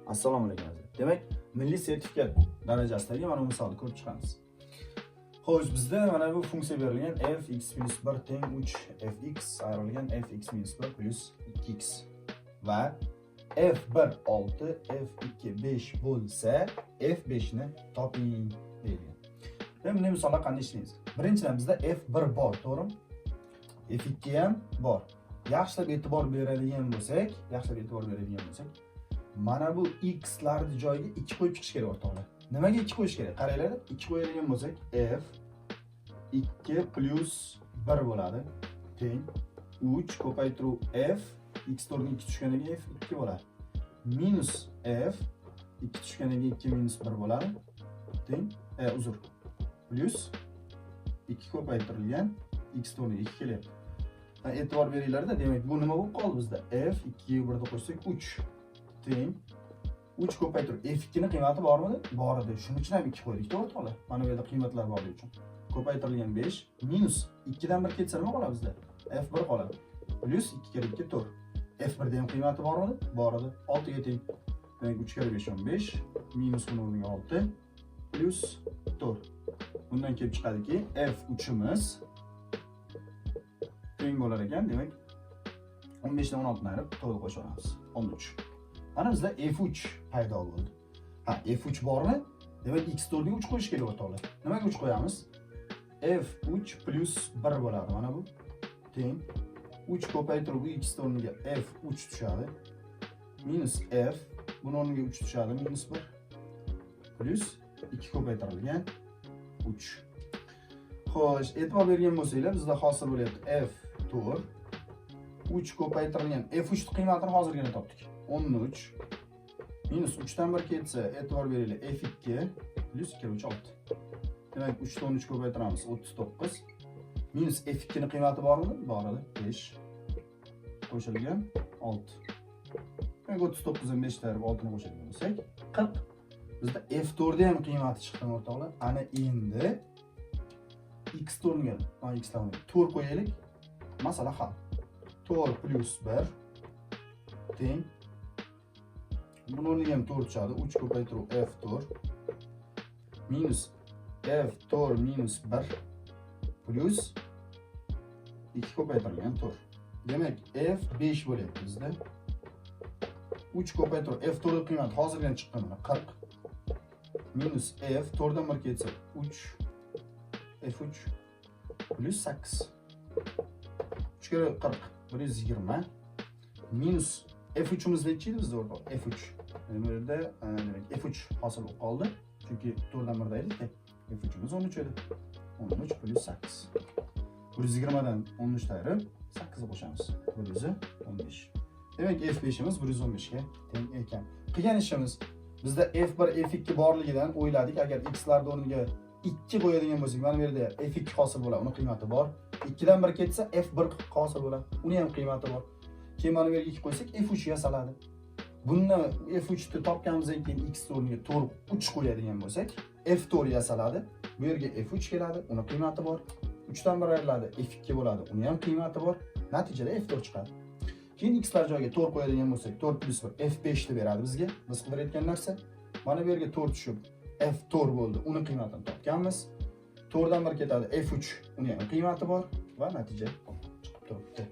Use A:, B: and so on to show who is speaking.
A: Assalomu alaykum. Demak, milliy sertifikat darajasidagi mana bu misolni ko'rib chiqamiz. Xo'sh, bizda mana bu funksiya berilgan f(x + 1 teng 3 fx ayrilgan f(x - 1 + 2x) va f1 6 f2 5 bo'lsa f5 ni toping deyilgan. Bunday misollar qanday ishlaymiz? Birinchidan bizda f1 bor, to'g'rimi? f2 ham bor. Yaxshilab e'tibor beradigan bo'lsak, mana bu x larni joyiga 2 qo'yib chiqish kerak o'rtoqlar. Nimaga 2 qo'yish kerak? Qaranglar, 2 qo'yadigan bo'lsak, f 2 + 1 bo'ladi. Teng 3 ko'paytiruv f x to'rtga 2 tushganiga f 2 bo'ladi. Minus f 2 tushganiga 2 minus 1 bo'ladi. Teng uzr. Plus 2 ko'paytirilgan x to'rtga 2 kelyapti. E'tibor beringlar-da, demak bu nima bo'lib qoldi bizda? F 2 ga 1 deb qo'ysak 3 teng 3 ko'paytirib f2 ni qiymati bormidi? Bor edi. Shuning uchun ham 2 qo'ydik, to'g'rimi? Mana bu yerda qiymatlar borligi uchun. Ko'paytirilgan 5 minus 2 dan 1 ketsa nima qoladi bizda? f1 qoladi. Plus 2 kere 2 4. f1 da ham qiymati bormidi? Bor edi. 6 ga teng. Demak 3 kere 5 15 minus buni o'rniga 6 plus 4. Bundan kelib chiqadiki, f3imiz teng bo'lar ekan, demak 15 dan 16 ni ayirib 4 qo'shib olamiz. 13. Mana bizda f3 paydo bo'ldi. F3 bormi? Demak x4 ga 3 qo'yish kerak o'rtoqlar. Nimaga 3 qo'yamiz? f3 plus 1 bo'ladi. Mana bu teng 3 ko'paytirib x o'rniga f3 tushadi. Minus f buni o'rniga 3 tushadi, minus 1 plus 2 ko'paytirilgan 3. Xo'sh, e'tibor bergan bo'lsanglar, bizda hosil bo'lyapti f4 3 ko'paytirilgan f3 ni qiymatini hozirgina topdik. 13 minus 3 dan 1 ketsa, e'tibor beringlar, f2 plus 2 3 6. Demak 3 dan 13 ko'paytiramiz 39 minus f2 ni qiymati bormi? Bor edi. 5 qo'shilgan 6. Demak 39 dan 5 tarif 6 ni qo'shadigan bo'lsak 40. Bizda f4 da ham qiymati chiqdi o'rtoqlar. Ana endi x o'rniga, x dan 4 qo'yaylik. Masala hal. 4 plus 1 teng buni o'rniga ham 4 tushadi. 3 ko'paytiruv f4 minus f4 minus 1 plus 2 ko'paytirilgan 4. Demak f5 bo'lyapti bizda. 3 ko'paytiruv f4 ni qiymati hozirgina chiqqan mana 40 minus f4 dan 1 ketsa 3 f3 plus 8. 3 kere 40 120 minus f3'imiz nechi edi bizda o'rtoq? F3. Bu yerda demak f3 hosil bo'lib qoldi. Chunki 4 dan 1 deylik-da. F3'imiz 13 edi. 13 plus 8. 120 dan 13 ayirib 8 qo'shamiz. 115. Demak f5'imiz 115 ga teng ekan. Qilgan ishimiz bizda f1, f2 borligidan o'yladik. Agar x larning o'rniga 2 qo'yadigan bo'lsak, mana bu yerda f2 hosil bo'ladi, uni qiymati bor. 2 dan 1 ketsa f1 hosil bo'ladi, uni ham qiymati bor. Keyin mana bu yerga 2 qo'ysak f3 yasaladi. Buni f3 ni topganimizdan keyin x o'rniga 3 qo'yadigan bo'lsak, f4 yasaladi. Bu yerga f3 keladi, uni qiymati bor. 3 dan 1 ayriladi, f2 bo'ladi, uni ham qiymati bor. Natijada f4 chiqadi. Keyin x lar joyiga 4 qo'yadigan bo'lsak, 4 plus 1 f5 ni beradi bizga. Biz qidirayotgan narsa mana bu yerga 4 tushib f4 bo'ldi, uni qiymatini topganmiz. 4 dan 1 ketadi, f3 uni ham qiymati bor va natija chiqib turibdi.